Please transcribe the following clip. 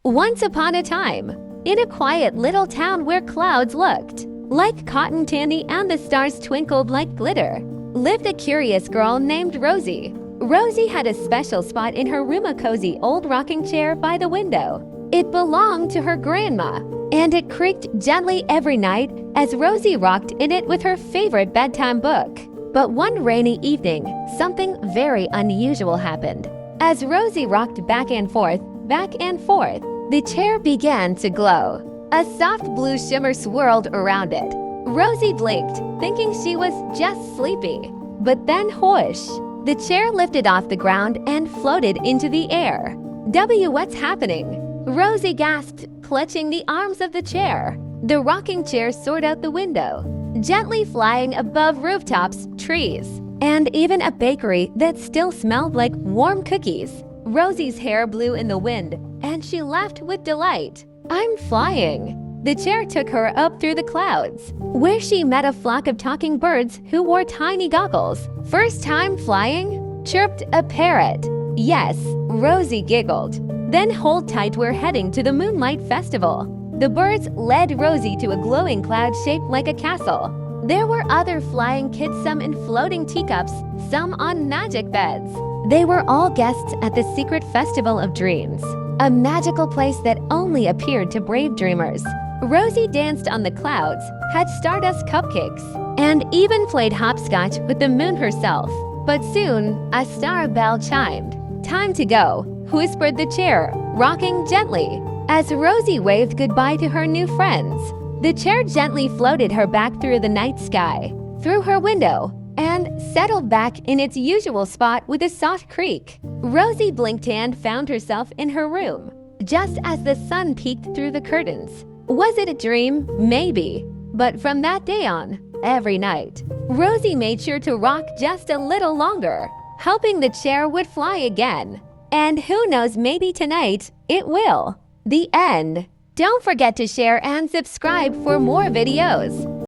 Once upon a time, in a quiet little town where clouds looked like cotton candy and the stars twinkled like glitter, lived a curious girl named Rosie. Rosie had a special spot in her room, a cozy old rocking chair by the window. It belonged to her grandma, and it creaked gently every night as Rosie rocked in it with her favorite bedtime book. But one rainy evening, something very unusual happened. As Rosie rocked back and forth, the chair began to glow. A soft blue shimmer swirled around it. Rosie blinked, thinking she was just sleepy. But then whoosh! The chair lifted off the ground and floated into the air. What's happening? Rosie gasped, clutching the arms of the chair. The rocking chair soared out the window, gently flying above rooftops, trees, and even a bakery that still smelled like warm cookies. Rosie's hair blew in the wind, and she laughed with delight. "I'm flying!" The chair took her up through the clouds, where she met a flock of talking birds who wore tiny goggles. "First time flying?" chirped a parrot. "Yes," Rosie giggled. "Then hold tight, we're heading to the Moonlight Festival." The birds led Rosie to a glowing cloud shaped like a castle. There were other flying kids, some in floating teacups, some on magic beds. They were all guests at the secret Festival of Dreams, a magical place that only appeared to brave dreamers. Rosie danced on the clouds, had stardust cupcakes, and even played hopscotch with the moon herself. But soon, a star bell chimed. "Time to go," whispered the chair, rocking gently. As Rosie waved goodbye to her new friends, the chair gently floated her back through the night sky, through her window, and settled back in its usual spot with a soft creak. Rosie blinked and found herself in her room, just as the sun peeked through the curtains. Was it a dream? Maybe. But from that day on, every night, Rosie made sure to rock just a little longer, hoping the chair would fly again. And who knows, maybe tonight it will. The end. Don't forget to share and subscribe for more videos.